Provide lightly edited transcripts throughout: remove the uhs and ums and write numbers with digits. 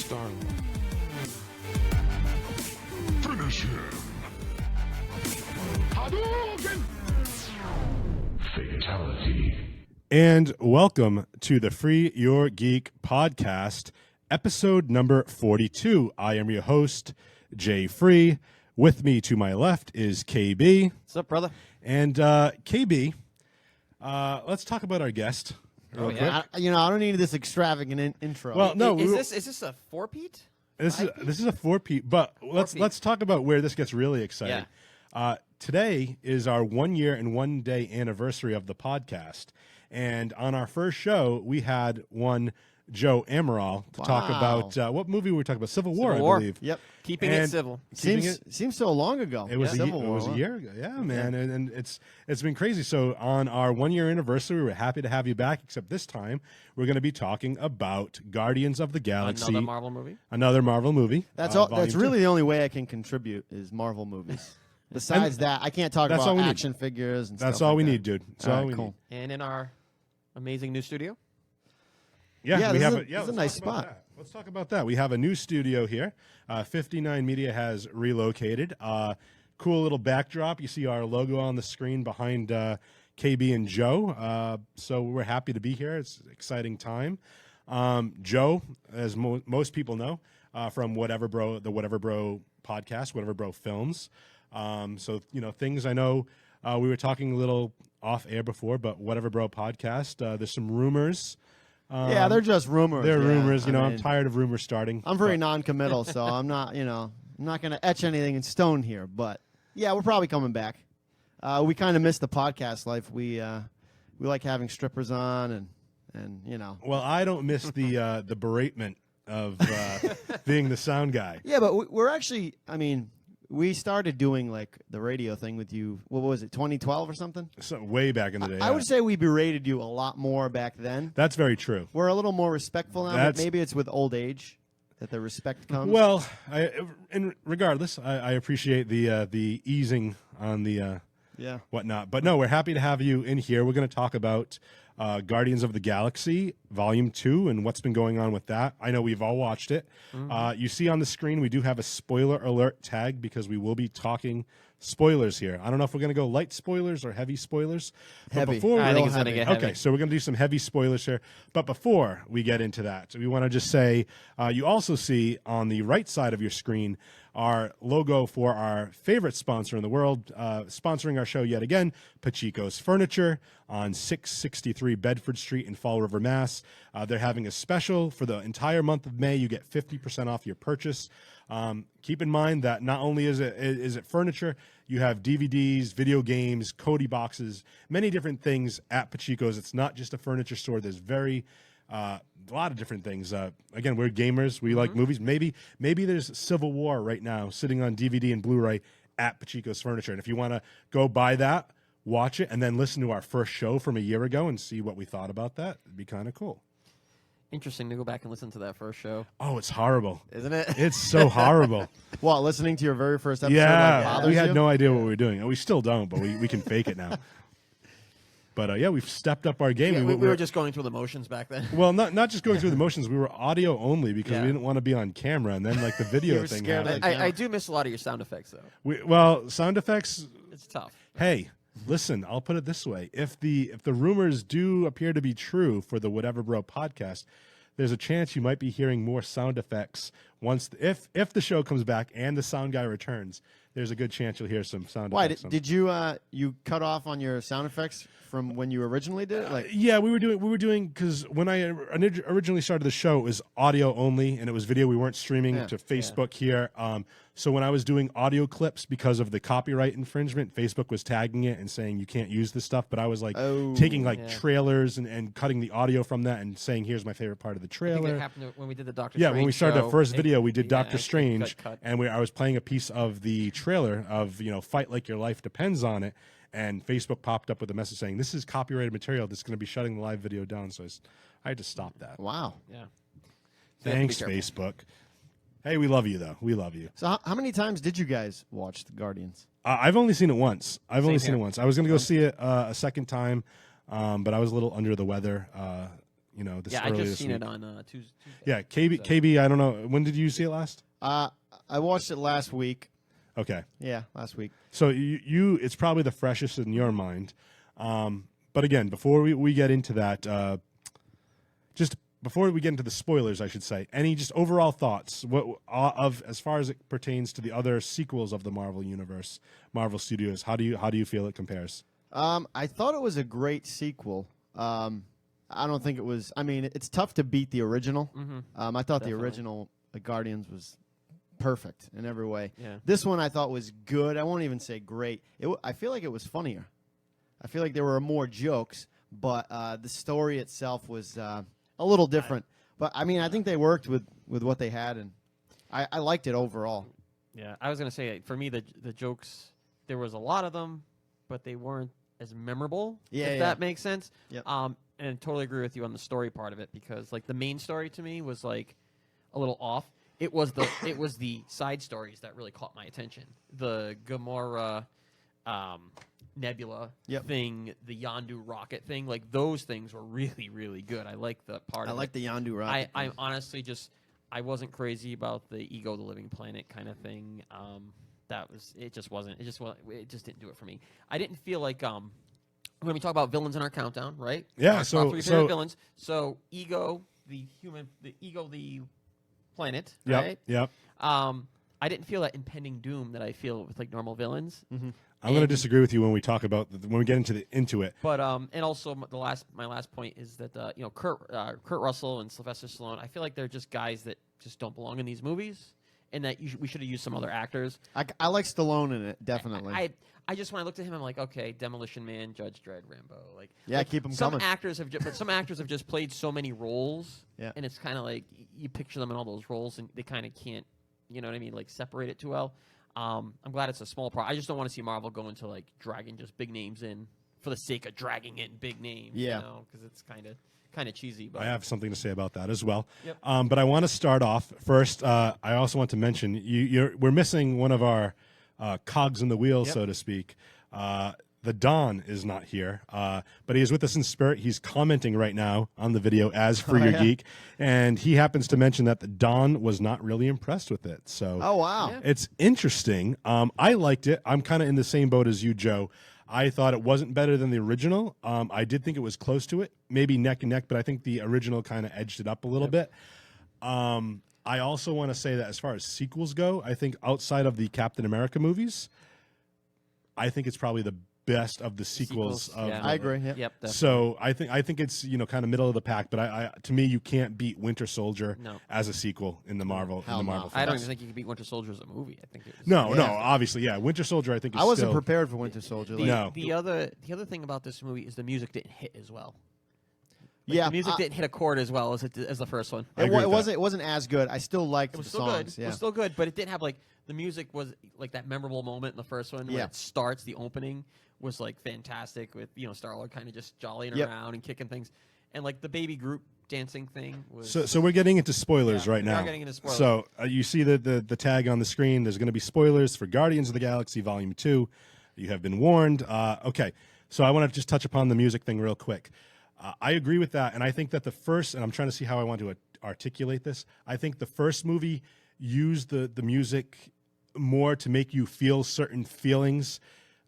Star-Lord. Finish him. Hadouken! Fatality. And welcome to the Free Your Geek podcast, episode number 42. I am your host, Jay Free. With me to my left is KB. What's up, brother? And KB, let's talk about our guest. Real quick. I don't need this extravagant intro. Well, no, Is this a four-peat? this is a four-peat, but let's talk about where this gets really exciting. Today is our 1 year and 1 day anniversary of the podcast, and on our first show, we had one Joe Amaral to talk about what movie were we talking about? Civil War, I believe. Yep. Keeping it civil. Seems so long ago. It was Civil a War. year ago. Yeah, man. And it's been crazy. So on our 1 year anniversary, we're happy to have you back, except this time we're going to be talking about Guardians of the Galaxy. Another Marvel movie. Another Marvel movie. That's all. Volume That's 2. really the only way I can contribute is Marvel movies. Besides that, I can't talk That's all about we need. action figures and That's stuff all like we that. need, dude. That's All all right, we cool. need. And in our amazing new studio. Yeah, we this have is a- this is a let's nice talk about spot. that. Let's talk about that. We have a new studio here. 59 Media has relocated. Cool little backdrop. You see our logo on the screen behind KB and Joe. So we're happy to be here. It's an exciting time. Joe, as most people know, from the Whatever Bro podcast, Whatever Bro Films. So things I know. We were talking a little off air before, but Whatever Bro podcast. There's some rumors. Yeah, they're just rumors. They're yeah. rumors. I I'm mean, tired of rumors starting. I'm very but- non-committal, so I'm not. I'm not going to etch anything in stone here. But yeah, we're probably coming back. We kind of miss the podcast life. We like having strippers on and. Well, I don't miss the beratement of being the sound guy. Yeah, but we're actually. I mean, we started doing like the radio thing with you. What was it, 2012 or something? So, way back in the day. I would say we berated you a lot more back then. That's very true. We're a little more respectful now. But That's- maybe it's with old age that the respect comes. Well, regardless, I appreciate the easing on the yeah. whatnot. But no, we're happy to have you in here. We're going to talk about Guardians of the Galaxy Volume 2 and what's been going on with that. I know we've all watched it. You see on the screen, we do have a spoiler alert tag because we will be talking spoilers here. I don't know if we're going to go light spoilers or heavy spoilers. But Heavy. before I we- think it's going to get heavy. Okay, so we're going to do some heavy spoilers here. But before we get into that, we want to just say you also see on the right side of your screen our logo for our favorite sponsor in the world, sponsoring our show yet again, Pachico's Furniture on 663 Bedford Street in Fall River, Mass. They're having a special for the entire month of May. You get 50% off your purchase. Keep in mind that not only is it furniture, you have DVDs, video games, Cody boxes, many different things at Pachico's. It's not just a furniture store. There's a lot of different things. Again, we're gamers. We like movies. Maybe there's Civil War right now sitting on DVD and Blu-ray at Pachico's Furniture. And if you want to go buy that, watch it, and then listen to our first show from a year ago and see what we thought about that, it'd be kind of cool. Interesting to go back and listen to that first show. Oh, it's horrible. Isn't it? It's so horrible. What, listening to your very first episode? Yeah, bothers we had you? no idea what we were doing. We still don't, but we can fake it now. But yeah, we've stepped up our game. Yeah, we were just going through the motions back then. Well, not just going through the motions. We were audio only because Yeah. we didn't want to be on camera, and then like the video You were thing scared of happened. I do miss a lot of your sound effects, though. Well, sound effects. It's tough. Hey, listen, I'll put it this way: if the rumors do appear to be true for the Whatever Bro podcast, there's a chance you might be hearing more sound effects once if the show comes back and the sound guy returns. There's a good chance you'll hear some sound Why effects. did you cut off on your sound effects from when you originally did it? Like, Yeah, we were doing because when I originally started the show, it was audio only and it was video. We weren't streaming Yeah. to Facebook here. So when I was doing audio clips, because of the copyright infringement, Facebook was tagging it and saying you can't use this stuff. But I was like taking like trailers and cutting the audio from that and saying here's my favorite part of the I trailer. think it happened when we did the Doctor Yeah, Strange when we started show, the first video, we did yeah, Doctor it Strange, cut. and I was playing a piece of the trailer of Fight Like Your Life Depends on It, and Facebook popped up with a message saying this is copyrighted material that's going to be shutting the live video down. So I had to stop that. wow. Yeah. Thanks, careful. Facebook. Hey, we love you though. We love you. So how many times did you guys watch The Guardians? I've only seen it once. I was going to go here. see it a second time, but I was a little under the weather this Yeah, I early just this seen week. it on Tuesday. Yeah, KB. I don't know. When did you see it last? I watched it last week. Okay. Yeah, last week. So it's probably the freshest in your mind. But again, before we get into that, just before we get into the spoilers, I should say, any just overall thoughts of as far as it pertains to the other sequels of the Marvel universe, Marvel Studios. How do you feel it compares? I thought it was a great sequel. I don't think it was. I mean, it's tough to beat the original. I thought Definitely. the original Guardians was perfect in every way. Yeah. This one I thought was good. I won't even say great. I feel like it was funnier. I feel like there were more jokes, but the story itself was a little different. But I mean, I think they worked with what they had, and I liked it overall. Yeah, I was gonna say for me the jokes, there was a lot of them, but they weren't as memorable. Yeah, if yeah. that makes sense. Yep. And I totally agree with you on the story part of it, because like the main story to me was like a little off. It was the side stories that really caught my attention. The Gamora, Nebula Yep. thing, the Yondu rocket thing, like those things were really, really good. I like the part. I of like it. the Yondu rocket. I honestly I wasn't crazy about the Ego the Living Planet kind of thing. It just didn't do it for me. I didn't feel like when we talk about villains in our countdown, right? Yeah, Our so- top three favorite so- villains. So Ego the planet, Yep. right? Yep. I didn't feel that impending doom that I feel with like normal villains. I'm going to disagree with you when we talk about when we get into it. But and also my last point is that Kurt Russell and Sylvester Stallone, I feel like they're just guys that just don't belong in these movies, and that we should have used some other actors. I like Stallone in it, definitely. I just when I looked at him, I'm like, okay, Demolition Man, Judge Dredd, Rambo, keep 'em some coming. But some actors have just played so many roles, Yeah. and it's kind of like you picture them in all those roles, and they kind of can't, you know what I mean, like separate it too well. I'm glad it's a small part. I just don't want to see Marvel go into like dragging just big names in for the sake of dragging in big names. Yeah. Because it's kind of cheesy. But I have something to say about that as well. Yep. But I want to start off first. I also want to mention we're missing one of our cogs in the wheel, Yep. so to speak. The Don is not here, but he is with us in spirit. He's commenting right now on the video as for your yeah. geek, and he happens to mention that the Don was not really impressed with it. So Oh wow. Yeah. it's interesting. I liked it. I'm kind of in the same boat as you, Joe. I thought it wasn't better than the original. I did think it was close to it, maybe neck and neck, but I think the original kind of edged it up a little bit. I also want to say that as far as sequels go, I think outside of the Captain America movies, I think it's probably the best of the sequels. yeah. I agree. Yeah. Yep. Definitely. So I think it's kind of middle of the pack, but I to me you can't beat Winter Soldier No. as a sequel in the Marvel Hell no. I don't films. even think you can beat Winter Soldier as a movie. I think it was No, Yeah. obviously, yeah. Winter Soldier, I think is I wasn't still, prepared for Winter Soldier. The, No. the other thing about this movie is the music didn't hit as well. yeah, The music didn't hit a chord as well as the first one. I agree with that. it wasn't as good. I still liked It was the still songs. good. Yeah. It was still good, but it didn't have like the music was like that memorable moment in the first one where Yeah. it starts. The opening was like fantastic with Star-Lord kind of just jollying Yep. around and kicking things, and like the baby group dancing thing was. So we're getting into spoilers Yeah, right we are now. getting into spoilers. So you see the tag on the screen. There's going to be spoilers for Guardians of the Galaxy Volume 2. You have been warned. Okay, so I want to just touch upon the music thing real quick. I agree with that, and I think that the first, and I'm trying to see how I want to articulate this. I think the first movie used the music more to make you feel certain feelings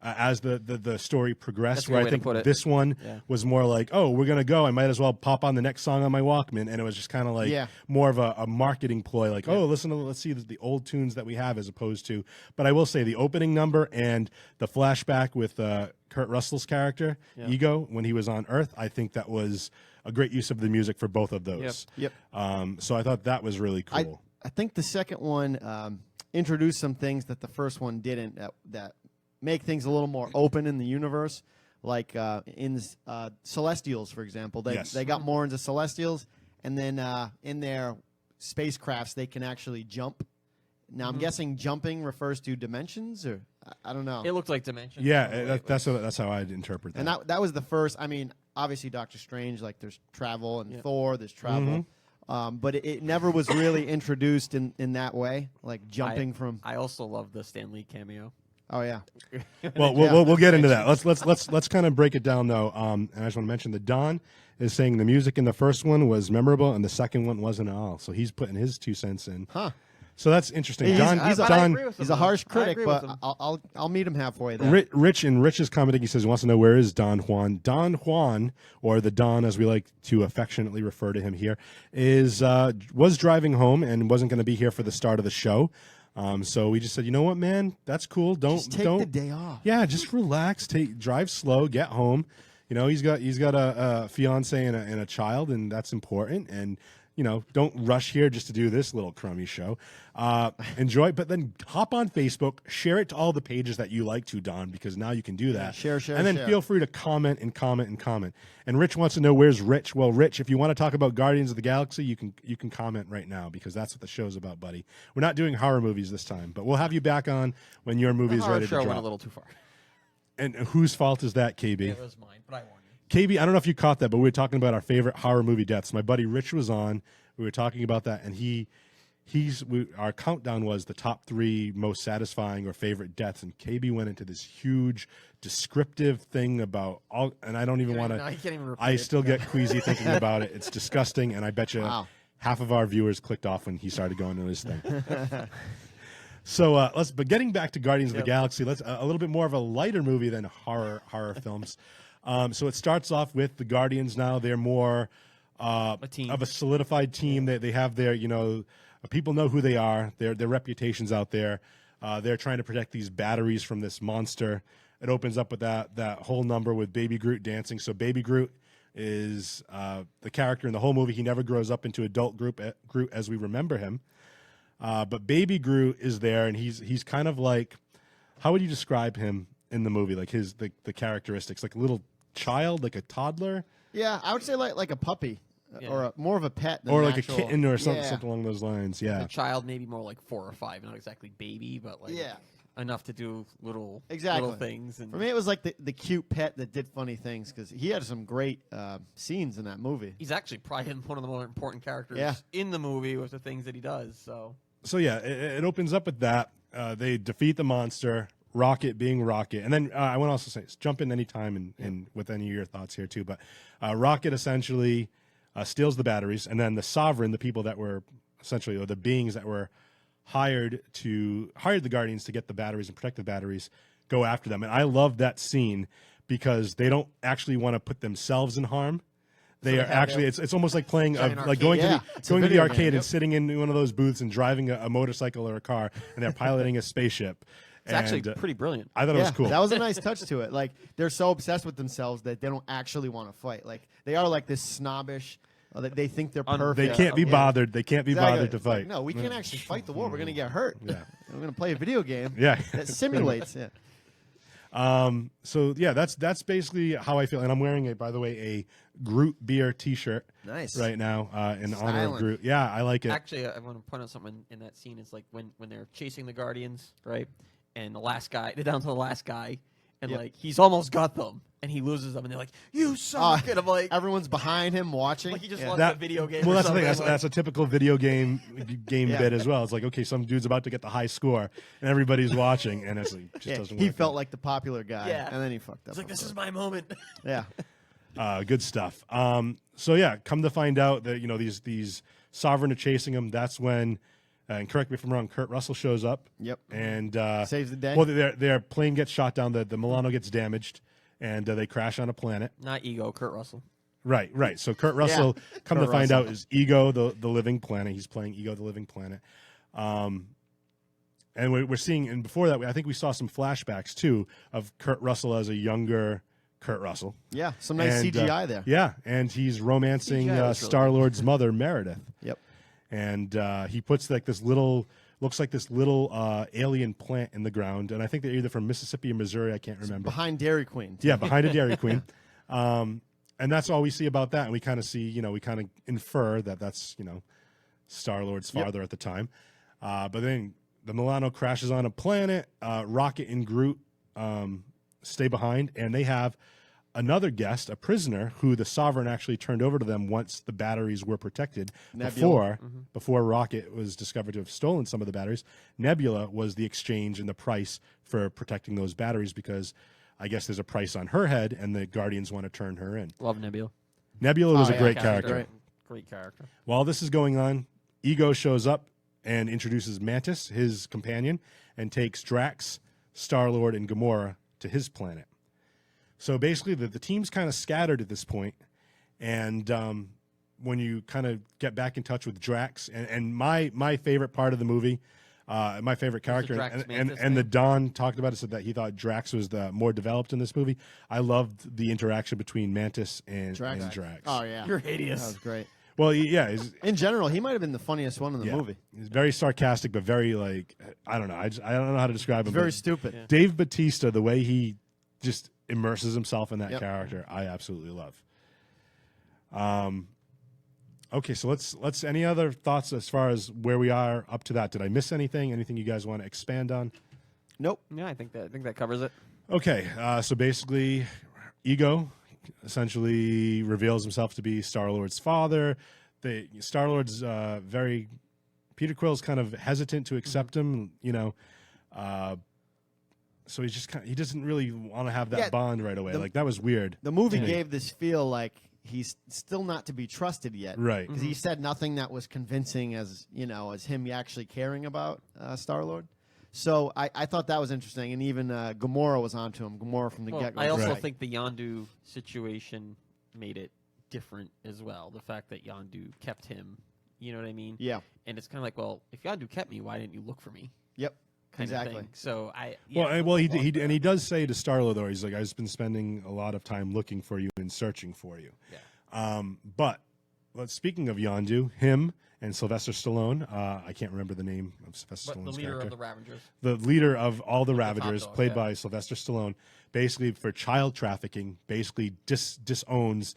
as the story progressed. That's a good Where way I to think put it. this one Yeah. was more like, oh, we're gonna go. I might as well pop on the next song on my Walkman, and it was just kind of like Yeah. more of a marketing ploy. Like, oh, let's see the old tunes that we have, as opposed to. But I will say the opening number and the flashback with Kurt Russell's character Ego when he was on Earth, I think that was a great use of the music for both of those. Yep. So I thought that was really cool. I think the second one introduced some things that the first one didn't. That make things a little more open in the universe, like in Celestials, for example. They got more into Celestials, and then in their spacecrafts they can actually jump. Now I'm guessing jumping refers to dimensions, or I don't know. It looked like Dimension. Yeah, that's how I'd interpret that. And that was the first. I mean, obviously Doctor Strange, like there's travel, and Thor, there's travel. But it never was really introduced in that way, like jumping from. I also love the Stan Lee cameo. Oh yeah. Well, we'll get into that. Let's kind of break it down though. And I just want to mention that Don is saying the music in the first one was memorable and the second one wasn't at all. So he's putting his 2 cents in. Huh. So that's interesting. He's- Don, he's a- But I Don, agree with him, He's a though. harsh I critic, agree but with him. I'll meet him halfway there. Rich is commenting. He says he wants to know where is Don Juan. Don Juan, or the Don as we like to affectionately refer to him here, is was driving home and wasn't going to be here for the start of the show. So we just said, you know what, man, that's cool. Just take don't the day off. Yeah, just relax. Drive slow. Get home. You know, he's got a fiance and a child, and that's important. And you know, don't rush here just to do this little crummy show. Enjoy, but then hop on Facebook, share it to all the pages that you like to, Don, because now you can do that. Share, and then share. feel free to comment and comment and comment. And Rich wants to know, where's Rich? Well, Rich, if you want to talk about Guardians of the Galaxy, you can comment right now because that's what the show's about, buddy. We're not doing horror movies this time, but we'll have you back on when your movie's Horror ready to show went drop. a little too far. And whose fault is that, KB? It was mine, but I warned you. KB, I don't know if you caught that, but we were talking about our favorite horror movie deaths. My buddy Rich was on. We were talking about that, and our countdown was the top 3 most satisfying or favorite deaths, and KB went into this huge descriptive thing about all, and I don't even want No, you to. can't even repeat I it. still get queasy thinking about it. It's disgusting, and I bet you Wow. half of our viewers clicked off when he started going into this thing. So but getting back to Guardians of the Galaxy, let's a little bit more of a lighter movie than horror films. So it starts off with the Guardians. Now they're more team. of a solidified team. They have their, you know, people know who they are. Their reputation's out there. They're trying to protect these batteries from this monster. It opens up with that whole number with Baby Groot dancing. So Baby Groot is the character in the whole movie. He never grows up into adult Groot as we remember him. But Baby Groot is there, and he's kind of like, how would you describe him in the movie? Like the characteristics, like a little child, like a toddler, Yeah, I would say like a puppy Yeah. or more of a pet than or an like actual, a kitten or something, Yeah. something along those lines. Yeah. The child maybe more like 4 or 5, not exactly baby, but like Yeah. enough to do little Exactly. things. And For me, it was like the cute pet that did funny things because he had some great scenes in that movie. he's actually probably one of the more important characters Yeah. in the movie with the things that he does. So Yeah, it opens up with that. They defeat the monster, Rocket being Rocket. And then I want to also say, jump in any time and with any of your thoughts here too. But Rocket essentially steals the batteries, and then the Sovereign, the people that were essentially, or the beings that were hired the Guardians to get the batteries and protect the batteries, go after them. And I love that scene because they don't actually want to put themselves in harm. They are actually. It's almost like playing, Giant like going arcade. Yeah, to it's the a going to the video arcade game, and yep. sitting in one of those booths and driving a motorcycle or a car, and they're piloting a spaceship. it's actually pretty brilliant. I thought it was cool. That was a nice touch to it. Like they're so obsessed with themselves that they don't actually want to fight. Like they are like this snobbish. They think they're perfect. They can't be bothered. They can't be Exactly. bothered to It's like, fight. no, we can't actually fight the war. We're gonna get hurt. Yeah. We're gonna play a video game. Yeah. That simulates it. So yeah, that's basically how I feel. And I'm wearing by the way, a Groot beer T-shirt. Nice. Right now, in honor of Styling. Groot. Yeah, I like it. Actually, I want to point out something in that scene. It's like when they're chasing the Guardians, right? And the last guy, they're down to the last guy, and Yep. like he's almost got them, and he loses them, and they're like, "You suck!" And I'm like, Everyone's behind him watching. like he just Yeah. lost a video game. Well, or that's the thing. something, That's a typical video game Yeah. bit as well. It's like, okay, some dude's about to get the high score, and everybody's watching, and it's like, just Yeah, doesn't he work felt out. like the popular guy, Yeah. and then he fucked up. It's like, this of is my moment. course. Yeah. Good stuff. So yeah, come to find out that these Sovereign are chasing him. That's when, and correct me if I'm wrong, Kurt Russell shows up. Yep. And Saves the day. Well, their plane gets shot down. The Milano gets damaged, and they crash on a planet. Not ego, Kurt Russell. Right. So Kurt Russell, come Kurt to find Russell. out, is Ego, the living planet. He's playing Ego, the living planet. And we're seeing, and before that, I think we saw some flashbacks too of Kurt Russell as a younger Kurt Russell. Yeah. Some nice And, CGI there. Yeah, and he's romancing CGI was really Star Lord's mother, Meredith. Yep. And he puts like this little, looks like this little alien plant in the ground, and I think they're either from Mississippi or Missouri. I can't remember. Behind Dairy Queen. Yeah, behind a Dairy Queen. And that's all we see about that. And we kind of see, we kind of infer that that's, Star-Lord's father at the time. But then the Milano crashes on a planet. Rocket and Groot stay behind, and they have another guest, a prisoner, who the Sovereign actually turned over to them once the batteries were protected. Nebula. Before Rocket was discovered to have stolen some of the batteries, Nebula was the exchange and the price for protecting those batteries because I guess there's a price on her head, and the Guardians want to turn her in. Love Nebula. Nebula was Oh, a yeah, great Captain character. Great character. While this is going on, Ego shows up and introduces Mantis, his companion, and takes Drax, Star-Lord, and Gamora to his planet. So basically, the team's kind of scattered at this point, and when you kind of get back in touch with Drax, and my favorite part of the movie, my favorite character, Drax Mantis and the thing? Don talked about it, said that he thought Drax was the more developed in this movie. I loved the interaction between Mantis and Drax. Drax. Oh yeah, You're that hideous. was great. Well, yeah, In general, he might have been the funniest one in the yeah. movie. He's very sarcastic, but very like I don't know. I don't know how to describe him. Very but stupid. Yeah. Dave Bautista, the way he just immerses himself in that Yep. character, I absolutely love. Okay, so let's. Any other thoughts as far as where we are up to that? Did I miss anything? Anything you guys want to expand on? Nope. Yeah, I think that covers it. Okay, so basically, Ego essentially reveals himself to be Star-Lord's father. Star-Lord's very Peter Quill's kind of hesitant to accept him, so he's just he doesn't really want to have that Yeah, bond right away. Like that was weird, The movie Yeah. gave this feel like he's still not to be trusted yet. right? Because he said nothing that was convincing as him actually caring about Star-Lord. So I thought that was interesting, and even Gamora was onto him. Gamora from the Well, get-go. I also Right. think the Yondu situation made it different as well. The fact that Yondu kept him, you know what I mean? Yeah. And it's kind of like, well, if Yondu kept me, why didn't you look for me? Yep. Kind Exactly. of thing. So He does say to Star-Lord though, he's like, I've been spending a lot of time looking for you and searching for you. Yeah. But speaking of Yondu, him and Sylvester Stallone, I can't remember the name of Sylvester But the Stallone's leader character. of the Ravagers. The leader of all the Like the top Ravagers, dog, played yeah. by Sylvester Stallone, basically for child trafficking, basically disowns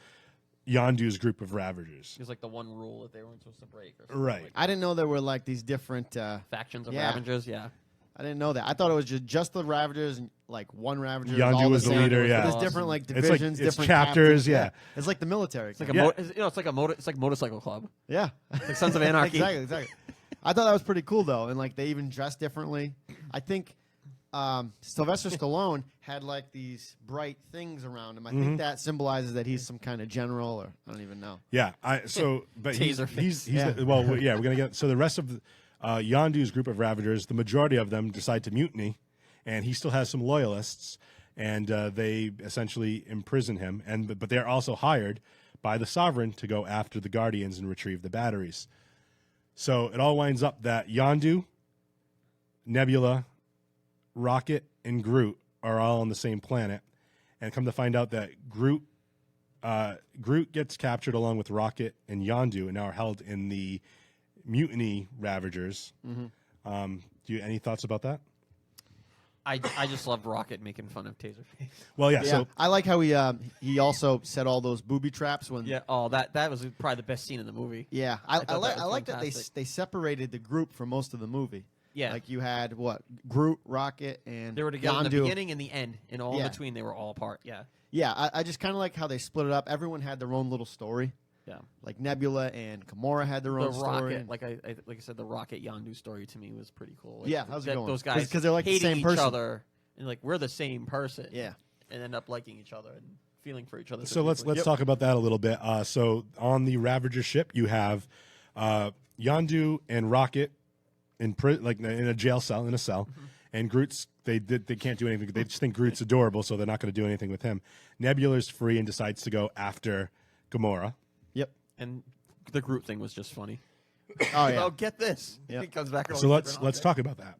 Yondu's group of Ravagers. It was like the one rule that they weren't supposed to break. Or something Right. Like I didn't know there were like these different. factions of Yeah. Ravagers, yeah. I didn't know that. I thought it was just the Ravagers, and like one Ravager. Yondu all was the same. leader, But yeah. There's different like It's like- divisions, it's different chapters, captains. yeah. It's like the military. It's like a Yeah. it's like motorcycle club. yeah. Like Sons of Anarchy. Exactly. I thought that was pretty cool though, and like they even dress differently. I think Sylvester Stallone had like these bright things around him. I Mm-hmm. think that symbolizes that he's some kind of general, or I don't even know. Yeah. But he's Taser face. he's Yeah. we're gonna get so the rest of Yondu's group of Ravagers, the majority of them decide to mutiny, and he still has some loyalists, and they essentially imprison him. But they're also hired by the Sovereign to go after the Guardians and retrieve the batteries. So it all winds up that Yondu, Nebula, Rocket, and Groot are all on the same planet, and come to find out that Groot gets captured along with Rocket and Yondu, and now are held in the mutiny Ravagers. Any thoughts about that? I just loved Rocket making fun of Taserface. Well, yeah. Yeah, So I like how he also set all those booby traps when. Yeah. Oh, that was probably the best scene in the movie. Yeah, I I thought that like was I like that fantastic. they separated the group for most of the movie. Yeah. Like you had Groot, Rocket, and They were together in the Yondu. beginning and the end, and all Yeah. in between they were all apart. Yeah. Yeah, I just kind of like how they split it up. Everyone had their own little story. Yeah. Like Nebula and Gamora had their The own story. Rocket, like I said, the Rocket Yondu story to me was pretty cool. Like, Yeah, that was a good one. Those guys 'Cause they're like the hating same each person. other, and like we're the same person. Yeah. And end up liking each other and feeling for each other. So let's deeply. talk about that a little bit. So on the Ravager ship, you have Yondu and Rocket in a jail cell, in a cell, and Groot's they can't do anything. They just think Groot's adorable, so they're not going to do anything with him. Nebula's free and decides to go after Gamora. Yep. And the Groot thing was just funny. Oh yeah. Oh, get this! Yep. He comes back. and So all let's different talk about that.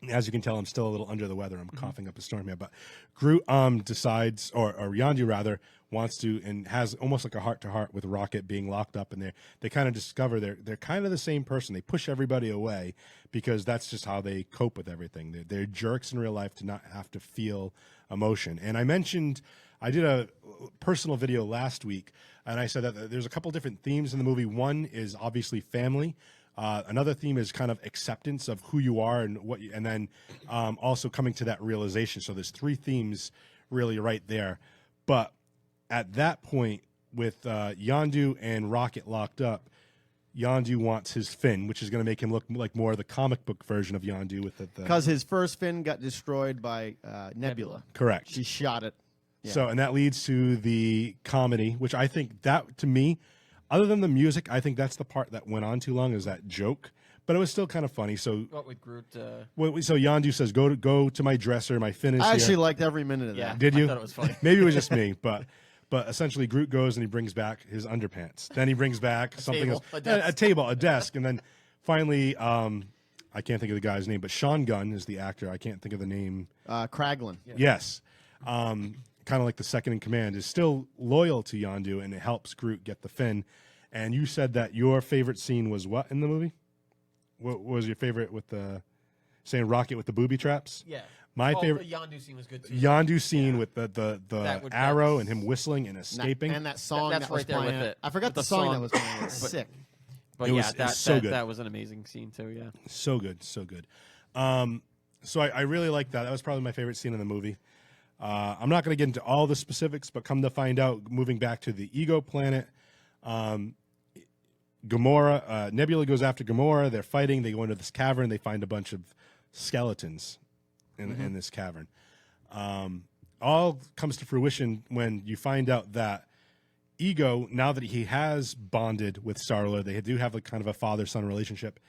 As you can tell, I'm still a little under the weather. I'm coughing up a storm here. But Groot decides, or Yondu rather, wants to and has almost like a heart-to-heart with Rocket being locked up in there. They kind of discover they're kind of the same person. They push everybody away because that's just how they cope with everything. They're jerks in real life to not have to feel emotion. And I did a personal video last week, and I said that there's a couple different themes in the movie. One is obviously family. Another theme is kind of acceptance of who you are and and then also coming to that realization. So there's three themes really right there. But at that point, with Yondu and Rocket locked up, Yondu wants his fin, which is going to make him look like more of the comic book version of Yondu with the Because his first fin got destroyed by Nebula. correct. She shot it. Yeah. So, and that leads to the comedy, which I think that, to me, other than the music, I think that's the part that went on too long, is that joke. But it was still kind of funny. So, What with Groot? so Yondu says, "Go to my dresser. My fin is I actually here." liked every minute of Yeah. that. Did I you? thought it was funny. Maybe it was just me, but essentially, Groot goes and he brings back his underpants. Then he brings back something table, else, a desk. a table, a desk, and then finally, I can't think of the guy's name, but Sean Gunn is the actor. I can't think of the name. Kraglin. Yes. Kind of like the second in command, is still loyal to Yondu, and it helps Groot get the fin. And you said that your favorite scene was what in the movie? What was your favorite with the saying Rocket with the booby traps? Yeah. My favorite The Yondu scene was good too. Yondu scene with the That arrow that's- and him whistling and escaping. And that song That's that was right there with playing. it. I forgot With the the song that song. was playing. It's But- sick. But It yeah, was- it was so good. that was an amazing scene too. Yeah. So good, so good. So I really like that. That was probably my favorite scene in the movie. I'm not going to get into all the specifics, but come to find out, moving back to the Ego planet, Gamora, Nebula goes after Gamora. They're fighting. They go into this cavern. They find a bunch of skeletons in this cavern. All comes to fruition when you find out that Ego, now that he has bonded with Star-Lord, they do have kind of a father-son relationship.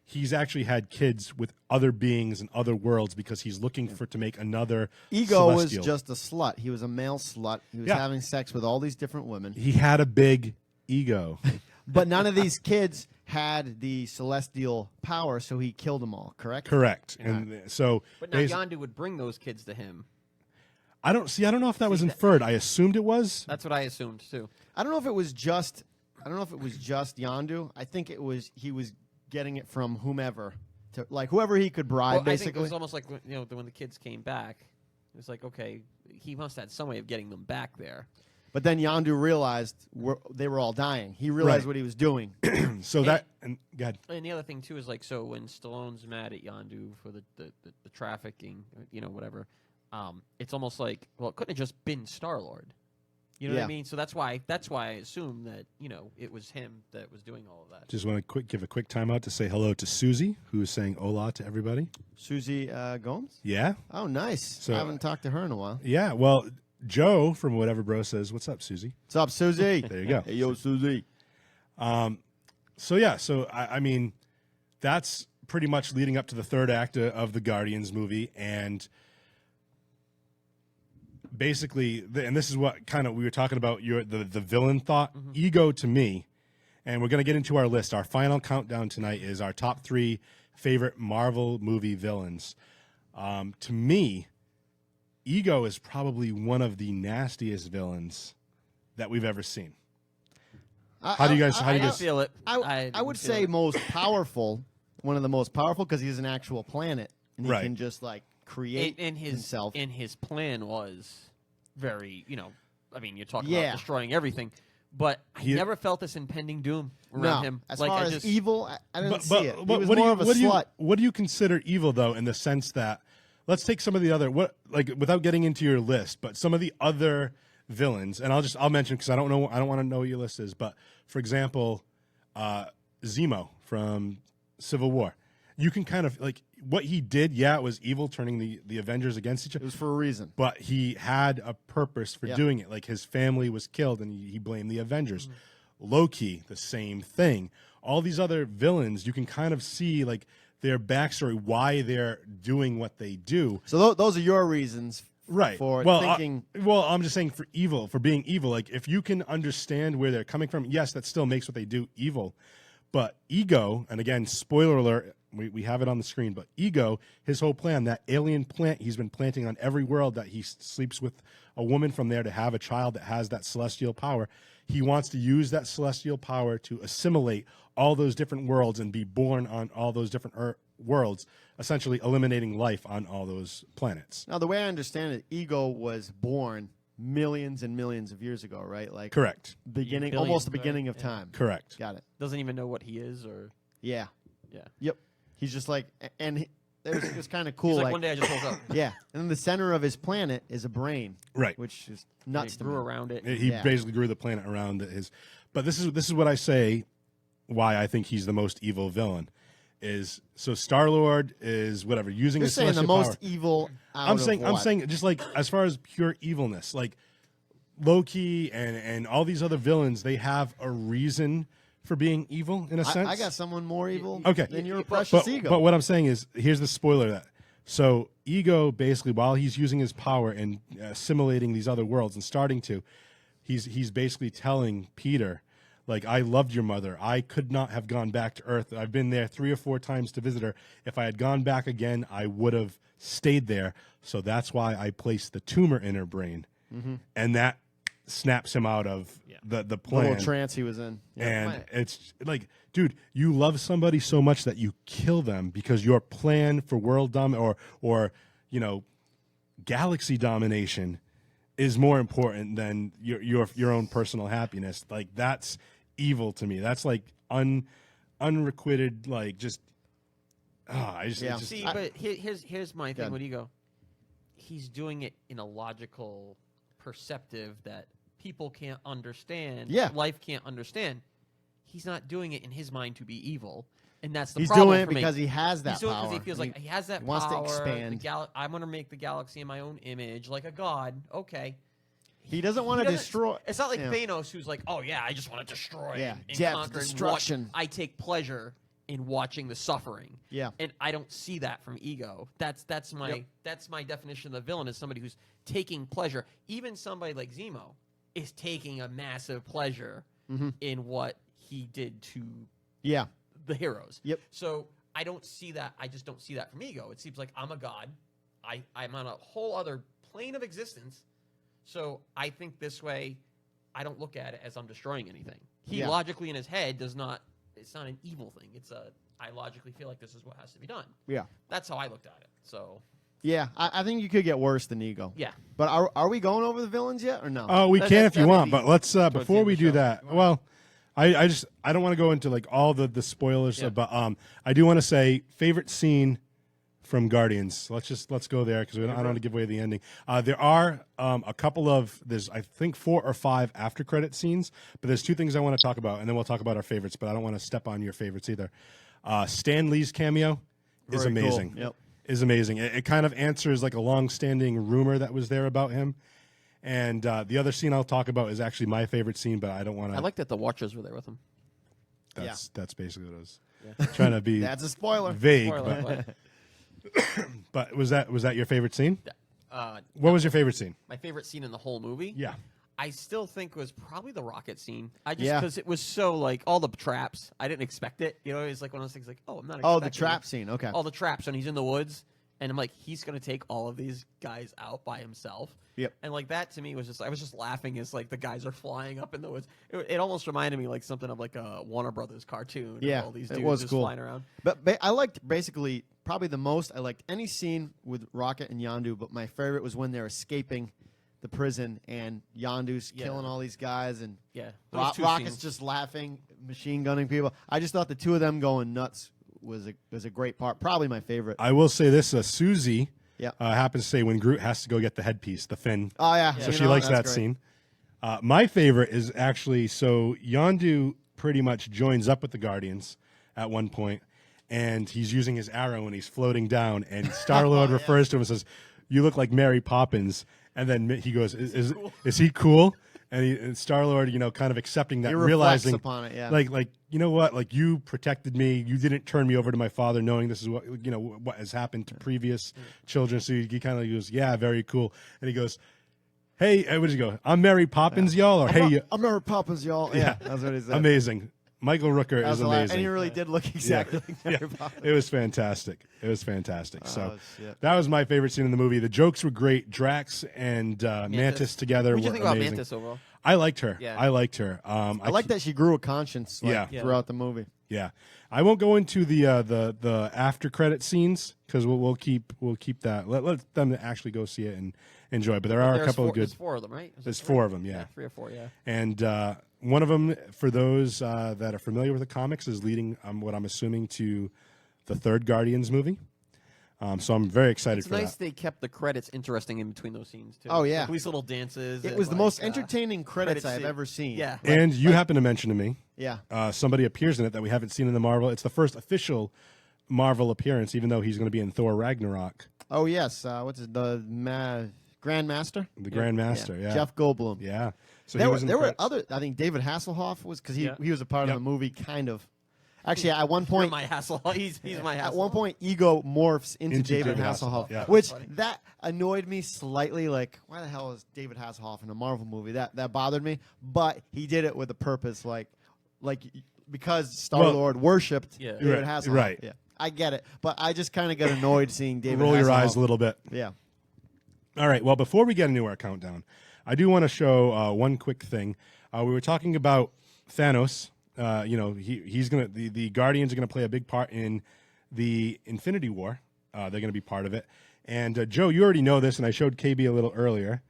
He's actually had kids with other beings and other worlds because he's looking to make another Ego was celestial. just a slut. He was a male slut. He was Yeah. having sex with all these different women. He had a big ego. But none of these kids had the celestial power, so he killed them all, correct? Correct. And so But now basi- Yondu would bring those kids to him. I don't know if that was inferred. I assumed it was. That's what I assumed too. I don't know if it was just Yondu. I think he was getting it from whomever, to like whoever he could bribe, Well, I think it basically. was almost like when the kids came back, it was like, okay, he must have had some way of getting them back there. But then Yondu realized they were all dying. He realized Right. what he was doing. So that and go ahead. And the other thing too is like, so when Stallone's mad at Yondu for the trafficking, whatever, it's almost like, well, it couldn't have just been Star-Lord. You know what Yeah. I mean? So that's why I assume that it was him that was doing all of that. Just want to give a quick timeout to say hello to Susie, who is saying hola to everybody. Susie Gomes? Yeah, Oh, nice. So- I haven't talked to her in a while. yeah. Well, Joe from Whatever Bro says, "What's up, Susie?" What's up, Susie? There you go. Hey, yo, Susie. So yeah, I mean, that's pretty much leading up to the third act of the Guardians movie, and basically, and this is what kind of we were talking about the villain thought. Ego to me, and we're going to get into our list. Our final countdown tonight is our top 3 favorite Marvel movie villains. To me, Ego is probably one of the nastiest villains that we've ever seen. How do you guys? I feel it. I would feel say it. most powerful, one of the most powerful, because he's an actual planet and he Right. can just like create and himself. And his plan was very, I mean, you're talking Yeah. about destroying everything, but I He- never felt this impending doom around no, him. as like far I as just, evil, I didn't see it. He was what do more you, of a what do you- slut. what do you consider evil though, in the sense that let's take some of the other without getting into your list, but some of the other villains, and I'll mention because I don't want to know what your list is, but for example, Zemo from Civil War. You can kind of like what he did. Yeah, it was evil, turning the Avengers against each It other. was for a reason. But he had a purpose for Yeah. doing it. Like his family was killed, and he blamed the Avengers. Mm-hmm. Loki, the same thing. All these other villains, you can kind of see like their backstory, why they're doing what they do. So those are your reasons, Right. For well, thinking. I'm just saying for being evil. Like if you can understand where they're coming from, yes, that still makes what they do evil. But Ego, and again, spoiler alert, we have it on the screen, but Ego, his whole plan, that alien plant he's been planting on every world that he sleeps with a woman from there to have a child that has that celestial power. He wants to use that celestial power to assimilate all those different worlds and be born on all those different worlds, essentially eliminating life on all those planets. Now, the way I understand it, Ego was born millions and millions of years ago, right? Like Correct. beginning, Billions, almost the right? beginning of Yeah. time. Correct. Got it. doesn't even know what he is, or Yeah. yeah. Yep. He's just like, and it was kind of cool. He's like, one day I just woke up. yeah, and in the center of his planet is a brain, Right. which is nuts It to grew me. around it. He Yeah. basically grew the planet around his. But this is what I say. Why I think he's the most evil villain is so Star-Lord is whatever using You're his saying the celestial most power. evil. Out I'm of saying what? just like as far as pure evilness, like Loki and all these other villains, they have a reason for being evil in a sense. I got someone more evil Okay. than your But- precious ego. But what I'm saying is, here's the spoiler of that. So Ego basically, while he's using his power and assimilating these other worlds and starting to, he's basically telling Peter, like, I loved your mother. I could not have gone back to Earth. I've been there 3 or 4 times to visit her. If I had gone back again, I would have stayed there. So that's why I placed the tumor in her brain. And that snaps him out of the the plan. little trance he was in. And it's like, dude, you love somebody so much that you kill them because your plan for world or galaxy domination is more important than your own personal happiness. Like that's evil to me. That's like unrequited, like just I just, Yeah. it just See, but here's my thing. ahead. What do you go? He's doing it in a logical, perceptive that people can't understand. Yeah. Life can't understand. He's not doing it in his mind to be evil, and that's the He's problem doing it for me. because he has that He's doing it power. because he feels like he has that wants to power. expand. I'm going to make the galaxy in my own image, like a god. Okay. He doesn't want He to doesn't- destroy. It's not like yeah. Thanos, who's like, "Oh yeah, I just want to destroy Yeah, and death, conquer and destruction. I take pleasure in watching the suffering." Yeah. and I don't see that from Ego. That's my definition of the villain is somebody who's taking pleasure. Even somebody like Zemo is taking a massive pleasure in what he did to Yeah. the heroes. Yep. So I don't see that. I just don't see that from Ego. It seems like I'm a god. I'm on a whole other plane of existence. So I think this way, I don't look at it as I'm destroying anything. He Yeah. logically in his head does not. It's not an evil thing. I logically feel like this is what has to be done. Yeah. That's how I looked at it. So Yeah. I think you could get worse than Ego. yeah. But are we going over the villains yet or no? Oh, we That- can that- if you that'd want, be but let's the before end we of the do show. that. Well, I don't want to go into like all the spoilers, Yeah. but I do want to say favorite scene from Guardians. Let's go there because I don't want to give away the ending. There are a couple of there's I think 4 or 5 after credit scenes, but there's 2 things I want to talk about, and then we'll talk about our favorites. But I don't want to step on your favorites either. Stan Lee's cameo is Very cool. amazing. Yep. Is amazing. It kind of answers like a long-standing rumor that was there about him. And the other scene I'll talk about is actually my favorite scene, but I don't want to. I like that the Watchers were there with him. That's basically what it was. Trying to be That's a spoiler. Spoiler, vague, but was that your favorite scene? What was your favorite scene? My favorite scene in the whole movie. Yeah. I still think was probably the rocket scene. I just Yeah. because it was so like all the traps. I didn't expect it. You know, it was like one of those things like, oh, I'm not. Oh, the expecting trap it. scene. Okay. All the traps, and he's in the woods, and I'm like, he's gonna take all of these guys out by himself. Yep. And like that to me was just, I was just laughing as like the guys are flying up in the woods. It almost reminded me like something of like a Warner Brothers cartoon. Yeah, of all these it dudes was just cool. flying around. But I liked basically probably the most. I liked any scene with Rocket and Yondu, but my favorite was when they're escaping the prison and Yondu's Yeah. killing all these guys and Yeah, those two Rocket's scenes. just laughing, machine gunning people. I just thought the 2 of them going nuts was a great part. Probably my favorite. I will say this: Susie Yeah. happens to say when Groot has to go get the headpiece, the fin. Oh yeah. So you she know, likes that's that great. scene. My favorite is actually so Yondu pretty much joins up with the Guardians at one point, and he's using his arrow and he's floating down, and Star Lord refers to him and says, "You look like Mary Poppins," and then he goes, "Is he cool?" And Star Lord, kind of accepting that, He reflects realizing upon it, yeah. like you know what, like you protected me, you didn't turn me over to my father, knowing this is what what has happened to previous children. So he kind of goes, "Yeah, very cool," and he goes, "Hey, what did he go? I'm Mary Poppins, y'all," or "Hey, I'm Mary Poppins, y'all. Yeah, that's what he said. amazing." Michael Rooker That is was a lot- amazing. and he really did look exactly like Yeah. Mary Poppins. It was fantastic. It was fantastic. So Oh, shit. that was my favorite scene in the movie. The jokes were great. Drax and Mantis together What did you were think about amazing. Mantis overall? I liked her. Yeah. I liked her. I like that she grew a conscience Yeah. throughout the movie. Yeah, I won't go into the after credit scenes because we'll keep that. Let them actually go see it and enjoy. But there are a couple of good. There's 4 of them, right? Is There's it 4 of them. Yeah. 3 or 4. Yeah. And one of them, for those that are familiar with the comics, is leading what I'm assuming to the 3rd Guardians movie. So I'm very excited It's for nice that. they kept the credits interesting in between those scenes too. Oh, yeah. like these little dances. It and, was the like, most entertaining credits credit I've scene. ever seen. Yeah. And you happen to mention to me, Yeah. somebody appears in it that we haven't seen in the Marvel. It's the first official Marvel appearance, even though he's going to be in Thor Ragnarok. Oh, yes. What's his, the Grandmaster? The Grandmaster, yeah. Jeff Goldblum. Yeah. So There he were, was in there the were credits. other, I think David Hasselhoff was, because Yeah. he was a part Yep. of the movie, kind of. Actually, at one You're point, my Hasselhoff. He's my Hasselhoff. at one point, Ego morphs into David David Hasselhoff, Hasselhoff, yeah. which Funny. that annoyed me slightly. Like, why the hell is David Hasselhoff in a Marvel movie? That bothered me. But he did it with a purpose, like because Star-Lord worshipped Yeah. David Right, Hasselhoff. right. Yeah, I get it, but I just kind of got annoyed seeing David. Roll your eyes Hasselhoff. a little bit. Yeah. All right. Well, before we get into our countdown, I do want to show one quick thing. We were talking about Thanos. He's gonna the Guardians are gonna play a big part in the Infinity War. They're gonna be part of it. And Joe, you already know this, and I showed KB a little earlier.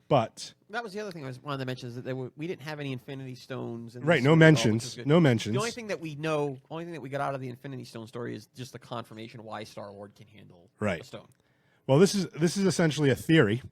But That was the other thing I wanted to mention is that we didn't have any Infinity Stones. In right, this no movie at all, which mentions, was good. no mentions. The only thing that we know, only thing that we got out of the Infinity Stone story is just the confirmation why Star-Lord can handle Right. a stone. Well, this is essentially a theory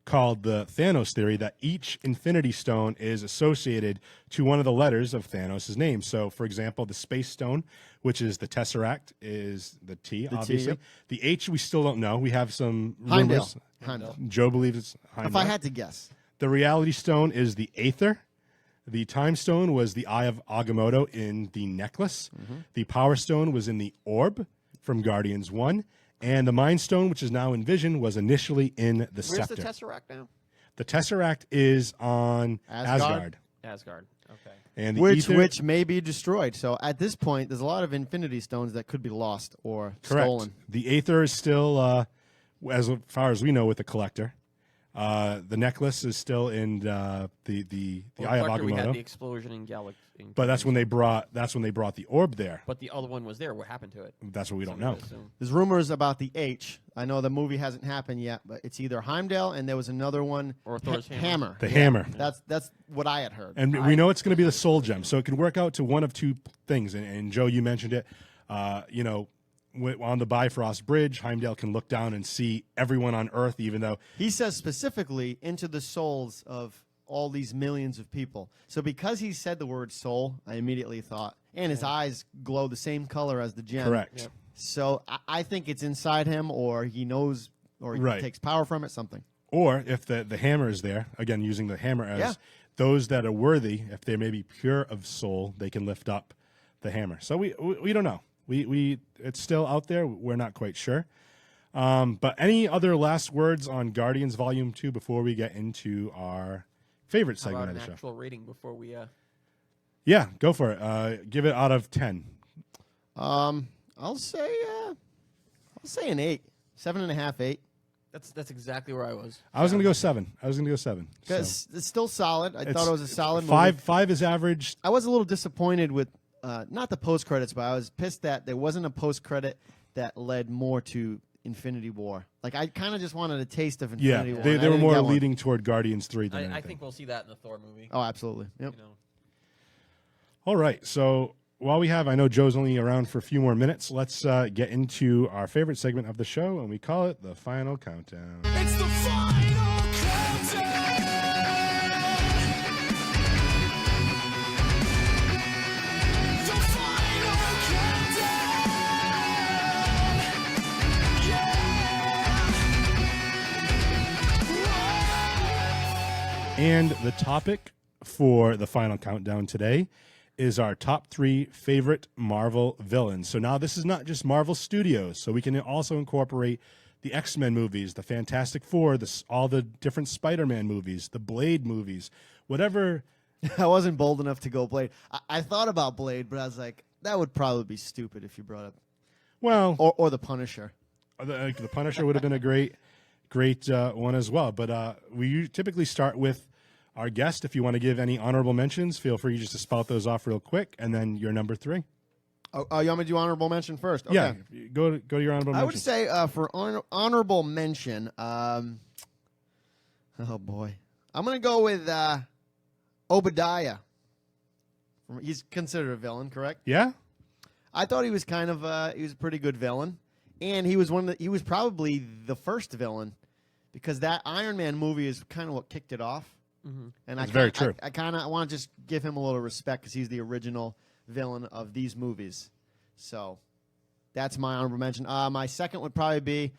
called the Thanos theory that each Infinity Stone is associated to one of the letters of Thanos' name. So, for example, the Space Stone, which is the Tesseract, is the T, obviously. yep. The H, we still don't know. We have some Heimdall. rumors. Heimdall. Joe believes it's Heimdall. If I had to guess, The Reality Stone is the Aether. The Time Stone was the Eye of Agamotto in the necklace. The Power Stone was in the Orb from Guardians 1. And the Mind Stone, which is now in Vision, was initially in the Where's Scepter. the Tesseract now? The Tesseract is on Asgard. Asgard. Okay. And the which Ether, may be destroyed. So at this point, there's a lot of Infinity Stones that could be lost or correct. stolen. The Aether is still, as far as we know, with the Collector. The necklace is still in the Eye of Collector, we had the Agamotto. explosion in Galaxy. But that's when they brought the orb there. But the other one was there. What happened to it? That's what we don't Somebody know. would assume. There's rumors about the H. I know the movie hasn't happened yet, but it's either Heimdall and there was another one. Or Thor's hammer. The hammer. That's what I had heard. And we know it's going to be the Soul Gem, so it can work out to one of two things. And Joe, you mentioned it. On the Bifrost Bridge, Heimdall can look down and see everyone on Earth, even though He says specifically into the souls of all these millions of people. So because he said the word soul, I immediately thought, and his eyes glow the same color as the gem. correct. Yep. So I think it's inside him, or he knows, or he Right. takes power from it, something. Or if the hammer is there, again using the hammer as Yeah. those that are worthy, if they may be pure of soul, they can lift up the hammer. So we don't know. We it's still out there. We're not quite sure. But any other last words on Guardians Volume 2 before we get into our favorite How segment about of an the show? actual rating before we? Yeah, go for it. Give it out of 10. I'll say an 8, 7.5, 8. That's exactly where I was. I was going to go 7. Because it's still solid. I It's thought it was a solid movie. Five is average. I was a little disappointed with not the post credits, but I was pissed that there wasn't a post credit that led more to Infinity War. Like I kind of just wanted a taste of Yeah, Infinity War. they and I were didn't more get one. leading toward Guardians 3 than I anything. think we'll see that in the Thor movie. Oh, absolutely. Yep. You know. All right, so while we have, I know Joe's only around for a few more minutes, let's get into our favorite segment of the show, and we call it the Final Countdown. It's the final countdown. The final countdown. Yeah. And the topic for the Final Countdown today is our top 3 favorite Marvel villains. So now this is not just Marvel Studios, so we can also incorporate the X-Men movies, the Fantastic Four, all the different Spider-Man movies, the Blade movies, whatever. I wasn't bold enough to go Blade. I thought about Blade, but I was like, that would probably be stupid if you brought up Well, or the Punisher. the Punisher would have been a great one as well. But we typically start with our guest. If you want to give any honorable mentions, feel free just to spout those off real quick, and then your number 3. Oh, you want me to do honorable mention first? Okay. Yeah, go to your honorable I would mentions. say for honorable mention, oh boy, I'm gonna go with Obadiah. He's considered a villain, correct? Yeah, I thought he was kind of he was a pretty good villain. and he was he was probably the first villain, because that Iron Man movie is kind of what kicked it off. Mm-hmm. And It's very true. I kind of want to just give him a little respect because he's the original villain of these movies. So that's my honorable mention. My second would probably be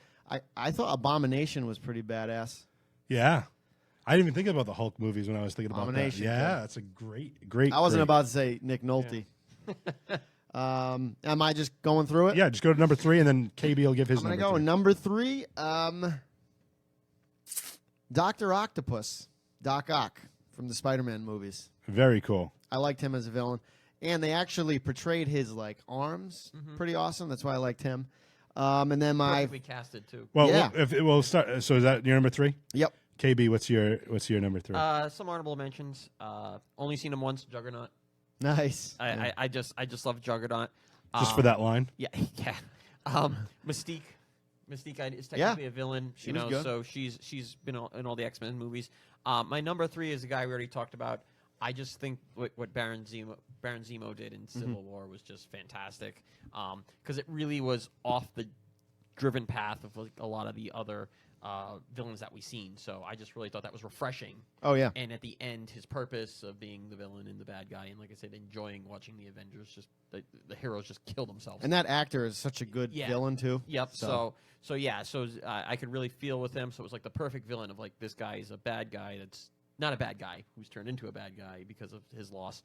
I thought Abomination was pretty badass. Yeah. I didn't even think about the Hulk movies when I was thinking about that. Abomination, Yeah, yeah. that's a great. I wasn't great. about to say Nick Nolte. Am I just going through it? Yeah, just go to number 3, and then KB will give his I'm gonna number go three. number 3. Dr. Octopus, Doc Ock from the Spider-Man movies. Very cool. I liked him as a villain, and they actually portrayed his arms pretty awesome. That's why I liked him. And then my Perfectly casted too. Well, Yeah. if it will start. So is that your number 3? yep. KB, what's your number 3? Some honorable mentions. Only seen him once. Juggernaut. Nice. I just love Juggernaut. Just for that line. Yeah, yeah. Mystique. Mystique is technically a villain, She was good. so she's been in all the X-Men movies. My number 3 is the guy we already talked about. I just think what Baron Zemo did in Civil War was just fantastic, because it really was off the driven path of a lot of the other villains that we've seen. So I just really thought that was refreshing. Oh yeah. And at the end, his purpose of being the villain and the bad guy, and like I said, enjoying watching the Avengers, just the heroes just kill themselves. And that actor is such a good villain too. Yep. So So I could really feel with him. So it was like the perfect villain of this guy is a bad guy that's not a bad guy who's turned into a bad guy because of his loss.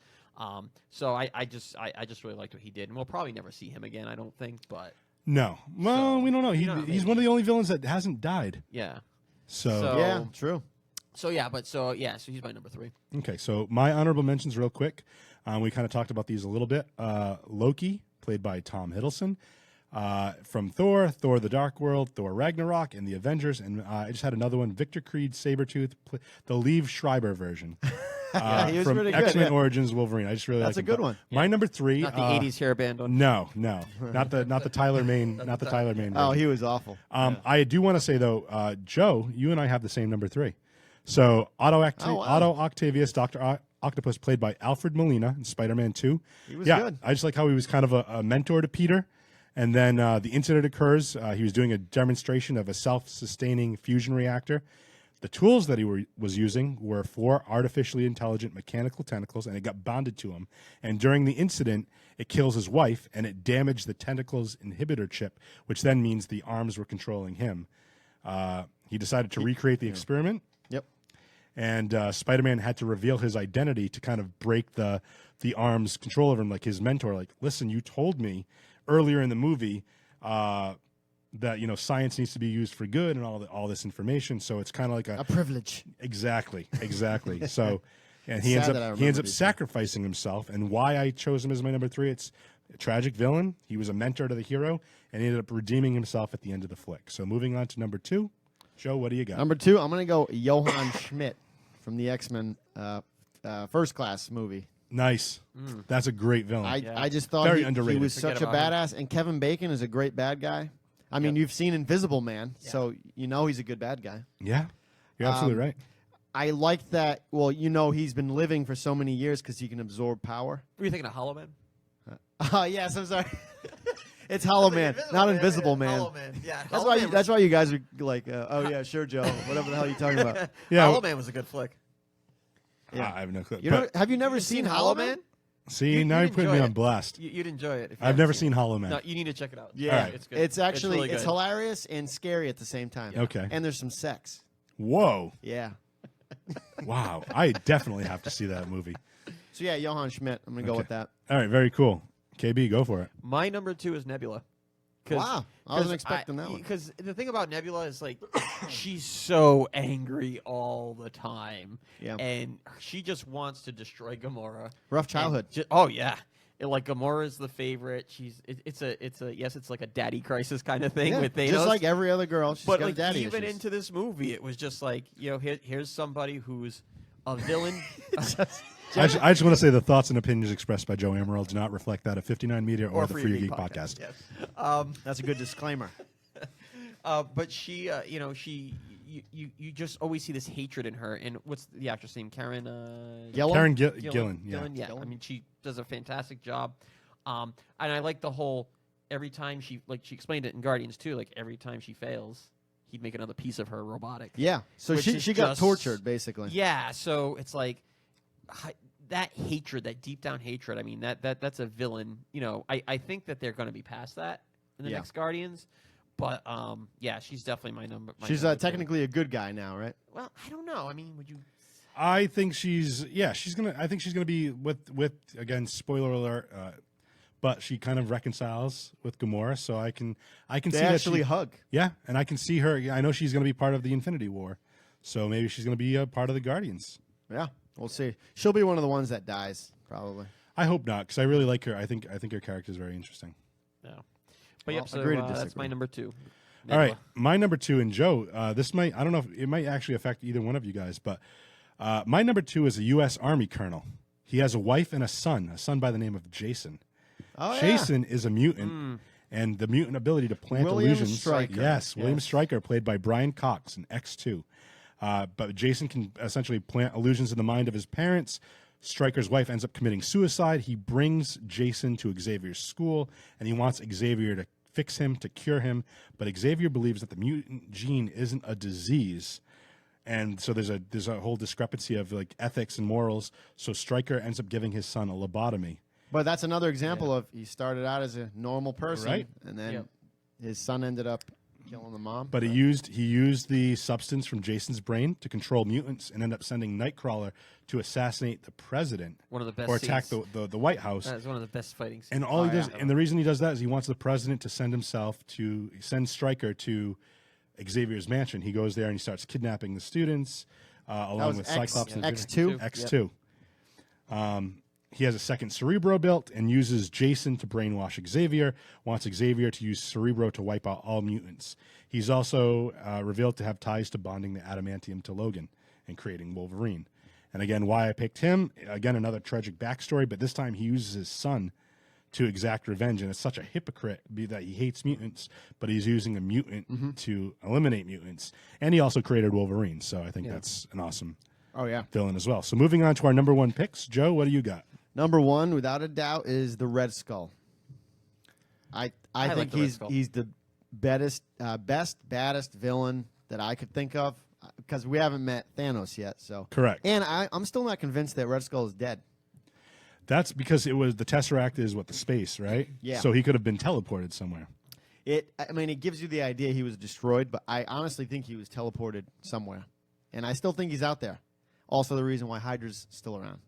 So I just really liked what he did, and we'll probably never see him again, I don't think. But No. Well, we don't know. you know, He's maybe. one of the only villains that hasn't died. yeah. So yeah, true. So he's my number 3. okay. So my honorable mentions, real quick. We kind of talked about these a little bit. Loki, played by Tom Hiddleston. From Thor, Thor the Dark World, Thor Ragnarok, and the Avengers. And I just had another one, Victor Creed, Sabretooth, the Liev Schreiber version. He was from pretty good, X-Men yeah. Origins Wolverine. I just really That's like a good him. one. My number 3. Not the '80s hair band on. No, not the Tyler Main, not the Tyler Main. Oh, version. he was awful. I do want to say though, Joe, you and I have the same number 3. So Otto Octavius, Dr. Octopus, played by Alfred Molina in Spider-Man 2. He was yeah, good. I just like how he was kind of a mentor to Peter. And then the incident occurs. He was doing a demonstration of a self-sustaining fusion reactor. The tools that he was using were 4 artificially intelligent mechanical tentacles, and it got bonded to him. And during the incident, it kills his wife, and it damaged the tentacles inhibitor chip, which then means the arms were controlling him. He decided to recreate the experiment. Yep. And Spider-Man had to reveal his identity to kind of break the arm's control over him, like his mentor. Like, listen, you told me earlier in the movie that science needs to be used for good and all this information. So it's kind of like A privilege. exactly. So, and he Sad ends that I up remember these sacrificing himself. And why I chose him as my number 3, it's a tragic villain. He was a mentor to the hero, and he ended up redeeming himself at the end of the flick. So moving on to number 2, Joe, what do you got? Number 2, I'm gonna go Johann Schmidt from the X-Men First Class movie. Nice. That's a great villain. I just thought Very he underrated. was Forget such a about him. badass, and Kevin Bacon is a great bad guy. I mean, you've seen Invisible Man, so you know he's a good bad guy. Yeah, you're absolutely right. I like that. Well, he's been living for so many years because he can absorb power. Were you thinking of Hollow Man? Oh yes, I'm sorry. It's Hollow Man, not Invisible Man. Hollow Man. Yeah. That's why you guys are like, oh yeah, sure, Joe, whatever the hell you're talking about. Yeah. Hollow Man was a good flick. I have no clue. Have you never seen Hollow Man? See, now you're you'd putting me enjoy on it. blast. You'd enjoy it. If you I've haven't never seen Hollow Man. No, you need to check it out. Yeah, All right. It's good. It's actually really good. hilarious and scary at the same time. Okay. And there's some sex. Whoa. Yeah. Wow. I definitely have to see that movie. So yeah, Johann Schmidt. I'm gonna go with that. All right, very cool. KB, go for it. My number 2 is Nebula. Wow, I wasn't expecting that one. Because the thing about Nebula is she's so angry all the time. Yeah. And she just wants to destroy Gamora. Rough childhood. Oh yeah. Gamora's the favorite. It's like a daddy crisis kind of thing Yeah, with Thanos. just like every other girl. She's but got daddy even issues. into this movie, it was just like, here's somebody who's a villain. I just want to say the thoughts and opinions expressed by Joe Amaral do not reflect that of 59 Media or the Free Free Geek Geek Podcast. Yes. That's a good disclaimer. But she, you just always see this hatred in her. And what's the actress name? Karen Gillan? Karen Gillan, yeah. Yeah. I mean, she does a fantastic job. And I like the whole every time she explained it in Guardians too. Like every time she fails, he'd make another piece of her robotic. Yeah. So Which is she got just- tortured basically. Yeah, so it's like that hatred, that deep down hatred. I mean, that's a villain. You know, I think that they're going to be past that in the Yeah. next Guardians. But yeah, she's definitely my number. She's number two. technically a good guy now, right? Well, I don't know. I mean, would you? I think she's gonna. I think she's gonna be with again. Spoiler alert. But she kind of reconciles with Gamora, so I can They see actually that she, hug. yeah, and I can see her. I know she's gonna be part of the Infinity War, so maybe she's gonna be a part of the Guardians. Yeah, we'll see. She'll be one of the ones that dies, probably. I hope not, because I really like her. I think her character is very interesting. No. But Well, yep. So agree to that's disagree. my number 2. All right, my number 2, and Joe, this might, I don't know if it might actually affect either one of you guys, but my number 2 is a U.S. Army colonel. He has a wife and a son by the name of Jason. Oh, Jason is a mutant, and the mutant ability to plant William illusions. Stryker. Yes, William Yes. Stryker, played by Brian Cox in X2. But Jason can essentially plant illusions in the mind of his parents. Stryker's wife ends up committing suicide. He brings Jason to Xavier's school, and he wants Xavier to fix him, to cure him. But Xavier believes that the mutant gene isn't a disease. And so there's a whole discrepancy of like ethics and morals. So Stryker ends up giving his son a lobotomy. But that's another example of he started out as a normal person, Right. and then Yep. his son ended up killing the mom. But he used the substance from Jason's brain to control mutants and end up sending Nightcrawler to assassinate the president One of the best or attack scenes. the White House. That is one of the best fighting scenes. And all he Oh, does, yeah. and the reason he does that is he wants the president to send Stryker to Xavier's mansion. He goes there and he starts kidnapping the students, along was with X- Cyclops and X2? X2. He has a second Cerebro built and uses Jason to brainwash Xavier. Wants Xavier to use Cerebro to wipe out all mutants. He's also revealed to have ties to bonding the adamantium to Logan and creating Wolverine. And again, why I picked him, again, another tragic backstory, but this time he uses his son to exact revenge. And it's such a hypocrite that he hates mutants, but he's using a mutant to eliminate mutants. And he also created Wolverine. So I think that's an awesome oh yeah, villain as well. So moving on to our number 1 picks. Joe, what do you got? number 1 without a doubt is the Red Skull. I like think the Red Skull. he's the baddest villain that I could think of because we haven't met Thanos yet. So Correct. and I'm still not convinced that Red Skull is dead. That's because it was the Tesseract is the space, right? Yeah. So he could have been teleported somewhere. I mean, it gives you the idea he was destroyed, but I honestly think he was teleported somewhere, and I still think he's out there. Also, the reason why Hydra's still around.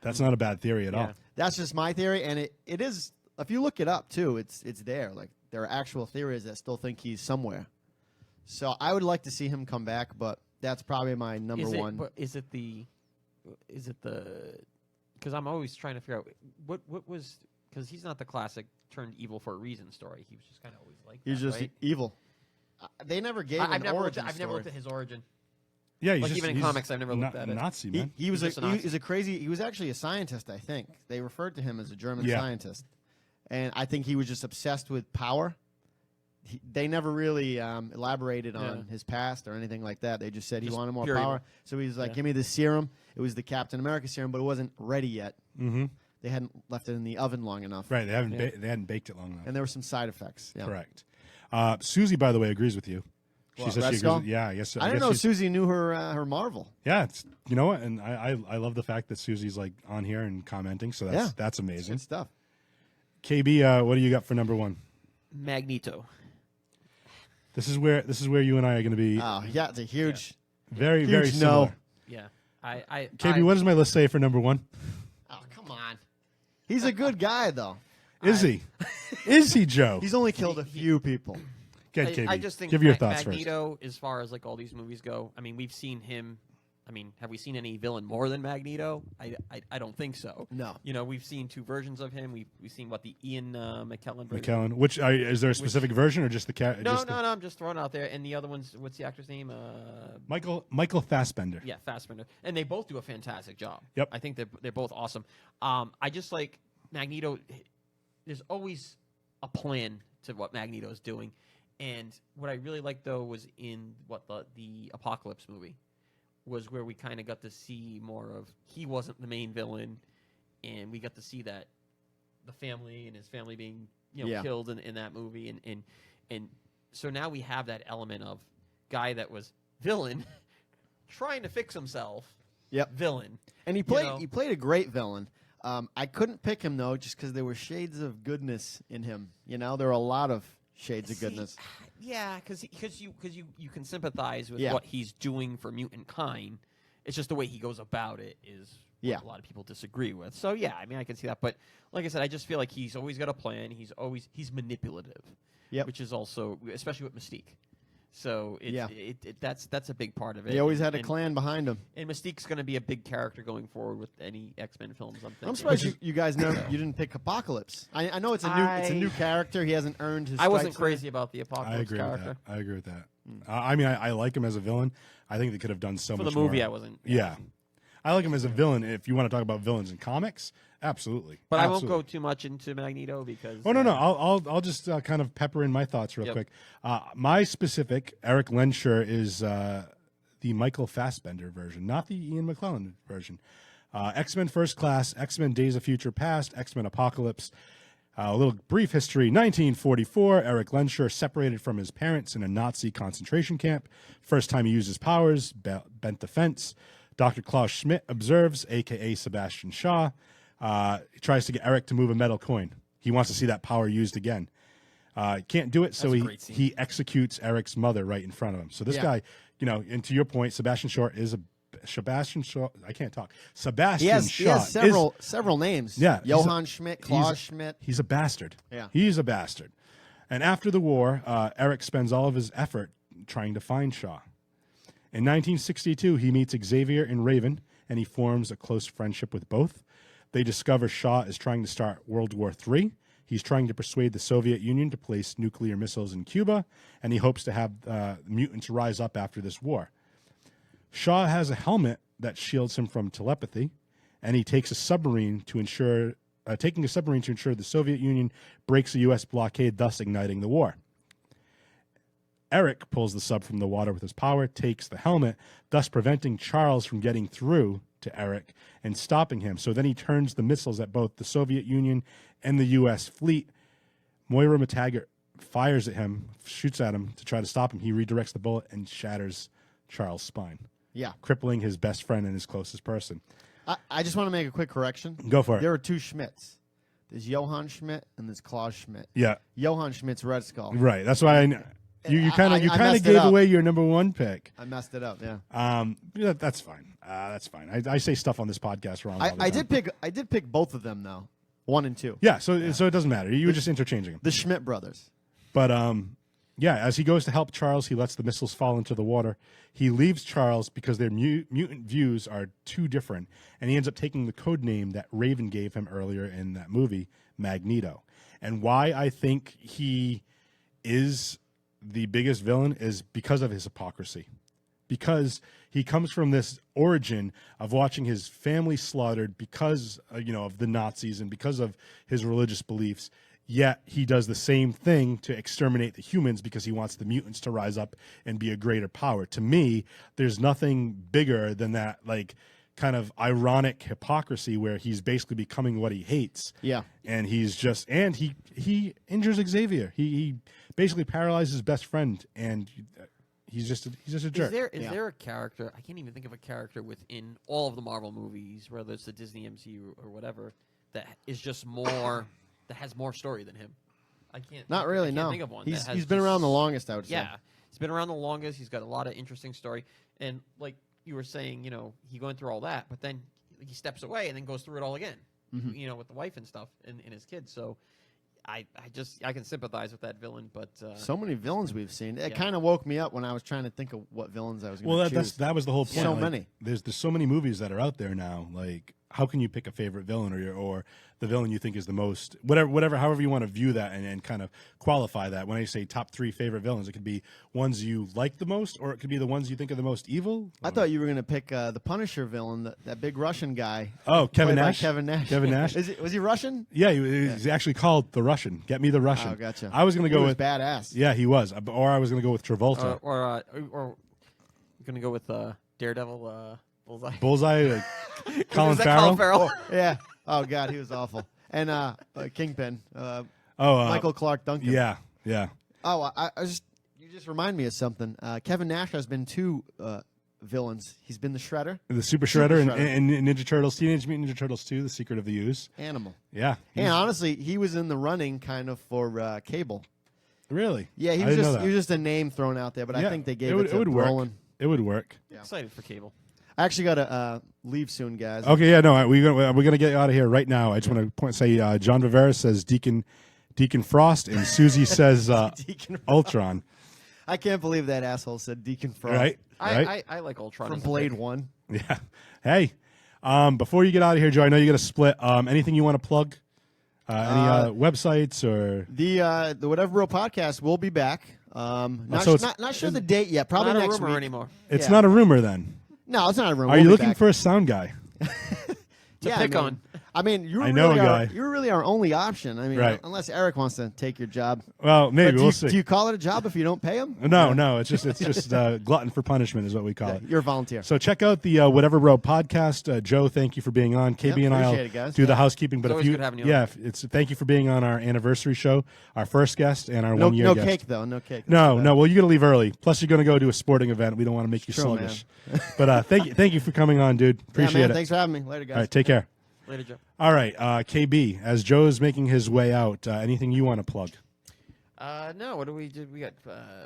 That's not a bad theory at all. Yeah. That's just my theory, and it is. If you look it up too, it's there. Like there are actual theories that still think he's somewhere. So I would like to see him come back, but that's probably my number is it, one. but is it the? Because I'm always trying to figure out what was, because he's not the classic turned evil for a reason story. He was just kind of always like He's that, just right? evil. They never gave I've an never origin I've never story. looked at his origin. Yeah, he's Like, just, even in he's comics, I've never looked at it. Nazi, man. He was He's just a he Nazi. was a crazy. He was actually a scientist, I think. They referred to him as a German Yeah. scientist, and I think he was just obsessed with power. They never really elaborated on Yeah. his past or anything like that. They just said he Just wanted more pure power. evil. So he was like, Yeah. "Give me this serum." It was the Captain America serum, but it wasn't ready yet. Mm-hmm. They hadn't left it in the oven long enough, Right. They haven't Yeah. they hadn't baked it long enough. and there were some side effects. Yeah. Correct. Susie, by the way, agrees with you. She What, says Red she Skull? agrees. Yeah, I guess. I didn't guess know she's- Susie knew her Marvel. Yeah, it's, you know what, and I love the fact that Susie's like on here and commenting. So that's amazing. Good stuff. KB, what do you got for number 1? Magneto. This is where you and I are going to be Oh yeah, it's a huge. very huge very no. similar. Yeah. I KB, what does my list say for number 1? Oh come on. He's a good guy though. Is he? Is he, Joe? He's only killed a few people. Get KB. I just think Give your thoughts Magneto, as far as like all these movies go, I mean, we've seen him. I mean, have we seen any villain more than Magneto? I don't think so. No. You know, we've seen 2 versions of him. We've seen the Ian McKellen version. McKellen. Which is there a specific version or just the cat? No, I'm just throwing it out there. And the other one's, what's the actor's name? Michael Fassbender. Yeah, Fassbender. And they both do a fantastic job. Yep. I think they're both awesome. I just like Magneto. There's always a plan to what Magneto's doing. And what I really liked, though, was in the Apocalypse movie, was where we kind of got to see more of, he wasn't the main villain, and we got to see that the family and his family being Yeah. killed in that movie, and so now we have that element of guy that was villain trying to fix himself. Yep. Villain. And he You played know? he played a great villain. I couldn't pick him though, just because there were shades of goodness in him. You know, there were a lot of shades of goodness. Yeah, because you can sympathize with Yeah. what he's doing for mutant kind. It's just the way he goes about it is Yeah. what a lot of people disagree with. So yeah, I mean I can see that. But like I said, I just feel like he's always got a plan. He's manipulative. Yep. Which is also, especially with Mystique. So that's a big part of it. He always had a And- clan behind him. And Mystique's going to be a big character going forward with any X-Men films. I'm thinking. I'm surprised you guys you didn't pick Apocalypse. I know it's a new character. He hasn't earned his. I wasn't stripes crazy about the Apocalypse I agree character. with that. I agree with that. I mean, I like him as a villain. I think they could have done so For much the movie, more. I wasn't. Yeah. I like him as a villain. If you want to talk about villains in comics, absolutely. But I Absolutely. won't go too much into Magneto because. Oh no. I'll just kind of pepper in my thoughts real Yep. quick. My specific Eric Lensher is the Michael Fassbender version, not the Ian McClellan version. X-Men First Class, X-Men Days of Future Past, X-Men Apocalypse. A little brief history. 1944, Eric Lensher separated from his parents in a Nazi concentration camp. First time he used his powers, bent the fence. Dr. Klaus Schmidt observes, a.k.a. Sebastian Shaw. He tries to get Eric to move a metal coin. He wants to see that power used again. Can't do it, so That's a great scene. he executes Eric's mother right in front of him. So this Yeah. guy, and to your point, Sebastian Shaw is Sebastian Shaw. I can't talk. Sebastian He has Shaw several names. Yeah, Johann Schmidt, Klaus Schmidt. He's a bastard. Yeah. He's a bastard. And after the war, Eric spends all of his effort trying to find Shaw. In 1962, he meets Xavier and Raven, and he forms a close friendship with both. They discover Shaw is trying to start World War III. He's trying to persuade the Soviet Union to place nuclear missiles in Cuba, and he hopes to have mutants rise up after this war. Shaw has a helmet that shields him from telepathy, and he takes a submarine to ensure the Soviet Union breaks the U.S. blockade, thus igniting the war. Eric pulls the sub from the water with his power, takes the helmet, thus preventing Charles from getting through to Eric and stopping him. So then he turns the missiles at both the Soviet Union and the U.S. fleet. Moira McTaggart fires at him, shoots at him to try to stop him. He redirects the bullet and shatters Charles' spine, Yeah. crippling his best friend and his closest person. I just want to make a quick correction. Go for it. There are two Schmidts. There's Johann Schmidt and there's Klaus Schmidt. Yeah, Johann Schmidt's Red Skull. right. That's why you kind of messed it gave up. away your number one pick. I messed it up. Yeah. That's fine. That's fine. I say stuff on this podcast wrong. all the I time. did pick both of them though, 1 and 2. Yeah, so it doesn't matter. You were just interchanging them. The Schmidt brothers. But yeah, as he goes to help Charles, he lets the missiles fall into the water. He leaves Charles because their mutant views are too different, and he ends up taking the code name that Raven gave him earlier in that movie, Magneto. And why I think he is the biggest villain is because of his hypocrisy. Because he comes from this origin of watching his family slaughtered because of the Nazis and because of his religious beliefs. Yet he does the same thing to exterminate the humans because he wants the mutants to rise up and be a greater power. To me, there's nothing bigger than that, like, kind of ironic hypocrisy where he's basically becoming what he hates. Yeah. And he's just, and he injures Xavier. He basically paralyzes his best friend, and he's just a jerk. Is there a character? I can't even think of a character within all of the Marvel movies, whether it's the Disney MCU or whatever, that is just more that has more story than him. I can't. Not really. I can't No. think of one. He's that has been just- around the longest, I would say. Yeah, he's been around the longest. He's got a lot of interesting story, and like you were saying, he going through all that, but then he steps away and then goes through it all again. Mm-hmm. With the wife and stuff and his kids. So I can sympathize with that villain, but So many villains we've seen. It Yeah. kind of woke me up when I was trying to think of what villains I was going Well, to choose. that was the whole point. So Like, many. There's so many movies that are out there now. Like, how can you pick a favorite villain or the villain you think is the most whatever however you want to view that and kind of qualify that? When I say top 3 favorite villains, it could be ones you like the most, or it could be the ones you think are the most evil. I thought you were going to pick the Punisher villain, that big Russian guy. Oh, Kevin played by Nash. Kevin Nash. Kevin Nash. Was he Russian? Yeah, he's actually called the Russian. Get me the Russian. Oh, gotcha. I was going to He go was with badass. Yeah, he was. Or I was going to go with Travolta. or you're gonna go with Daredevil. Bullseye. Bullseye, Colin Is that Farrell. Colin Farrell? Yeah. Oh God, he was awful. And Kingpin. Oh Oh, Michael Clark Duncan. Yeah, yeah. Oh, you just remind me of something. Kevin Nash has been two villains. He's been the Shredder, The Super Shredder, Shredder. And Ninja Turtles, Teenage Mutant Ninja Turtles 2, The Secret of the Ooze. Animal. Yeah. And honestly, he was in the running kind of for Cable. Really? Yeah, he I was didn't know just that. he was just a name thrown out there, but I Yeah, think they gave would, it to would work. Brolin. It would work. Excited for Cable. I actually got to leave soon, guys. Okay, yeah, no, we're gonna get out of here right now. I just want to say John Rivera says Deacon Frost, and Susie says Deacon Frost. Ultron. I can't believe that asshole said Deacon Frost. Right? I like Ultron From as a Blade pick. 1. Yeah. Hey, before you get out of here, Joe, I know you got to split. Anything you want to plug? Any websites or The Whatever Bro podcast will be back. Not, so it's- not sure the date yet. Probably Not a next rumor week. anymore. it's Yeah. not a rumor then? No, it's not a rumor. Are you looking for a sound guy? To pick on. I mean, you're I know really a guy. you're really our only option. I mean, Right. unless Eric wants to take your job. Well, maybe But we'll do see. you call it a job if you don't pay him? No, it's just glutton for punishment is what we call Yeah, it. you're a volunteer. So check out the Whatever Bro podcast. Joe, thank you for being on. KB Yep, and I'll appreciate it, guys. do the Yeah. housekeeping. But It's if always you, good having you on. yeah, it's thank you for being on our anniversary show, our first guest and our No, 1 year no guest. cake though. No cake. No. Well, you're gonna leave early. Plus, you're gonna go to a sporting event. We don't want to make you True, sluggish. But thank you for coming on, dude. Appreciate yeah, man, it. Thanks for having me. Later, guys. All right, take care. Later, Joe. All right, KB, as Joe is making his way out, anything you want to plug? No, what do we do? We got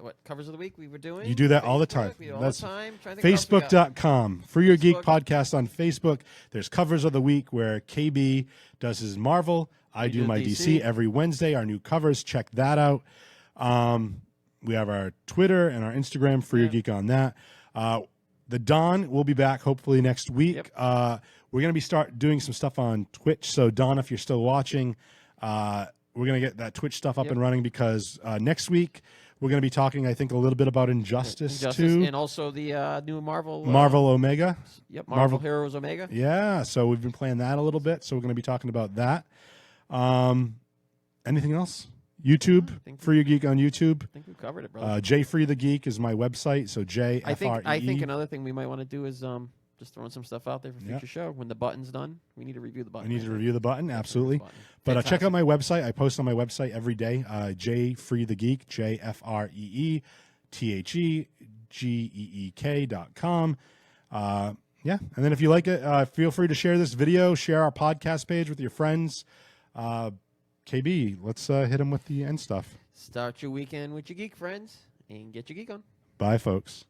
what covers of the week we were doing. You do that all the time. Facebook, we do all That's the time. Trying to think what else we got. Facebook.com. For Your Geek Facebook. podcast on Facebook. There's covers of the week where KB does his Marvel. I do do my DC DC. every Wednesday. Our new covers. Check that out. We have our Twitter and our Instagram. For Your Geek on that. The Don will be back hopefully next week. Yep. We're going to start doing some stuff on Twitch. So Don, if you're still watching, we're going to get that Twitch stuff up Yep. and running because next week we're going to be talking, I think, a little bit about Injustice, too. And also the new Marvel. Marvel Omega. Yep, Marvel- Marvel Heroes Omega. Yeah, so we've been playing that a little bit. So we're going to be talking about that. Anything else? YouTube, think- For Your Geek on YouTube. I think we covered it, brother. J Free the Geek is my website. So JFREE. I think another thing we might want to do is just throwing some stuff out there for Yeah. future show. When the button's done, we need to review the I button. need to review the button, absolutely. button. But check Fantastic. out my website. I post on my website every day. J Free the Geek, JFREE THEGEEK.com. Yeah, and then if you like it, feel free to share this video, share our podcast page with your friends. KB, let's hit them with the end stuff. Start your weekend with your geek friends and get your geek on. Bye, folks.